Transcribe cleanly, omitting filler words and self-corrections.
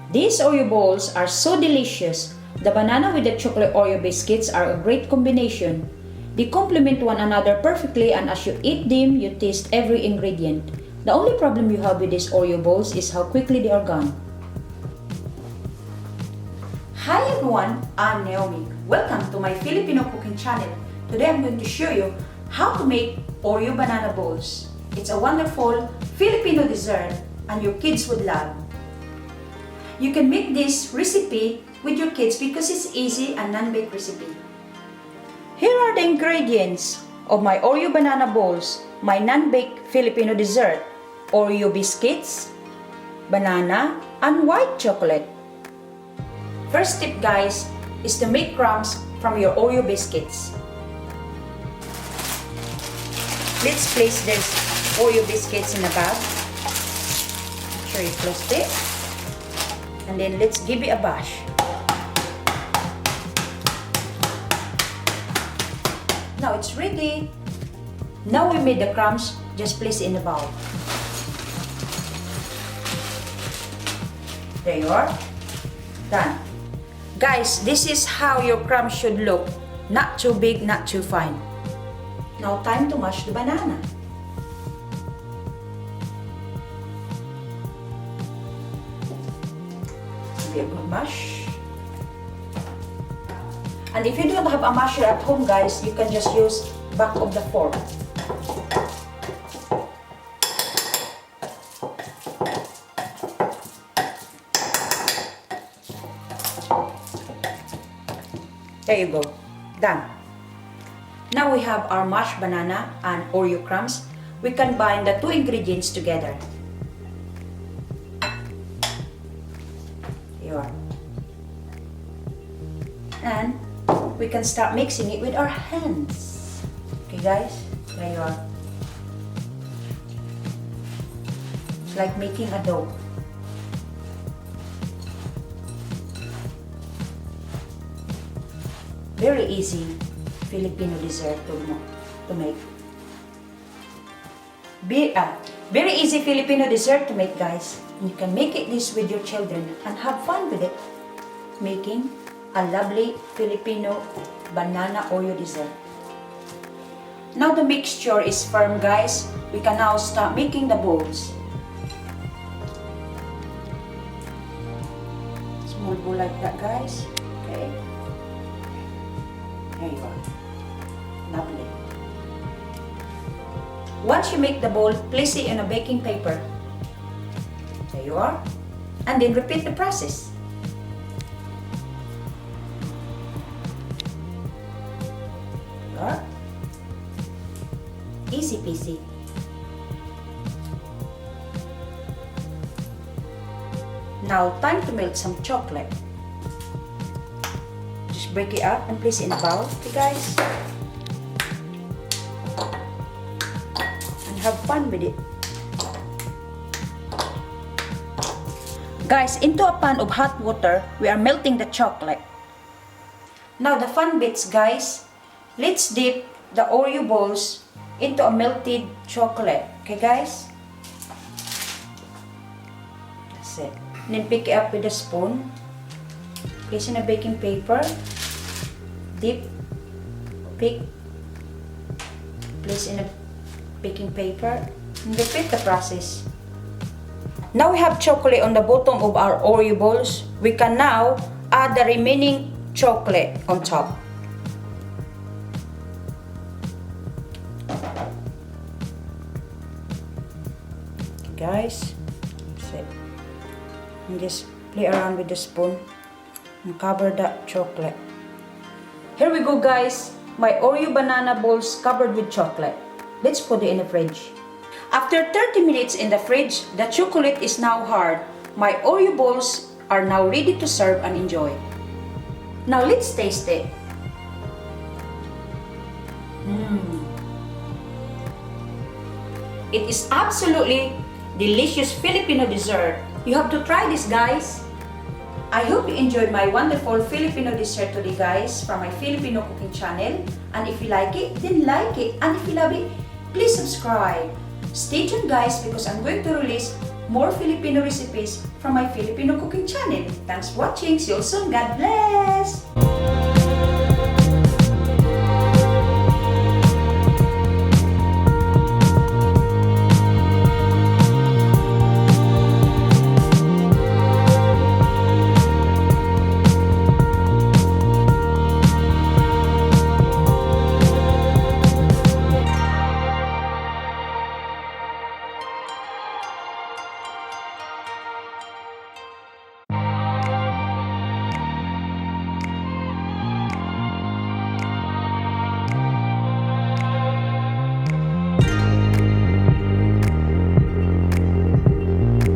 These Oreo balls are so delicious. The banana with the chocolate Oreo biscuits are a great combination. They complement one another perfectly, and as you eat them, you taste every ingredient. The only problem you have with these Oreo balls is how quickly they are gone. Hi everyone, I'm Naomi. Welcome to my Filipino cooking channel. Today I'm going to show you how to make Oreo Banana Balls. It's a wonderful Filipino dessert and your kids would love. You can make this recipe with your kids because it's easy and non-baked recipe. Here are the ingredients of my Oreo Banana Balls, my non-baked Filipino dessert: Oreo biscuits, banana, and white chocolate. First tip guys is to make crumbs from your Oreo biscuits. Let's place these Oreo biscuits in a bag. Make sure you close it. And then let's give it a bash. Now it's ready. Now we made the crumbs, just place it in the bowl. There you are. Done. Guys, this is how your crumbs should look. Not too big, not too fine. Now time to mash the banana. Give it a good mash. And if you don't have a masher at home guys, you can just use back of the fork. There you go. Done. Now we have our mashed banana and Oreo crumbs. We can bind the two ingredients together. Here you are. And we can start mixing it with our hands. Okay guys, there you are. It's like making a dough. Very easy Filipino dessert to make. Very easy Filipino dessert to make guys. You can make this with your children and have fun with it. Making a lovely Filipino banana Oreo dessert. Now the mixture is firm guys. We can now start making the balls. Small ball like that guys. Okay. There you are. Lovely. Once you make the ball, place it in a baking paper. There you are. And then repeat the process. There you are. Easy peasy. Now time to melt some chocolate. Just break it up and place it in a bowl, okay guys? And have fun with it. Guys, into a pan of hot water, we are melting the chocolate. Now the fun bits guys, let's dip the Oreo balls into a melted chocolate, okay guys? That's it. And then pick it up with a spoon. Place in a baking paper, dip, pick, place in a baking paper, and repeat the process. Now we have chocolate on the bottom of our Oreo balls. We can now add the remaining chocolate on top. Okay, guys, that's it. And just play around with the spoon and cover that chocolate. Here we go guys, my Oreo banana balls covered with chocolate. Let's put it in the fridge. After 30 minutes in the fridge, the chocolate is now hard. My Oreo balls are now ready to serve and enjoy. Now let's taste it. It is absolutely delicious Filipino dessert. You have to try this guys. I hope you enjoyed my wonderful Filipino dessert today guys from my Filipino cooking channel. And if you like it, then like it. And if you love it, please subscribe. Stay tuned guys because I'm going to release more Filipino recipes from my Filipino cooking channel. Thanks for watching. See you soon. God bless!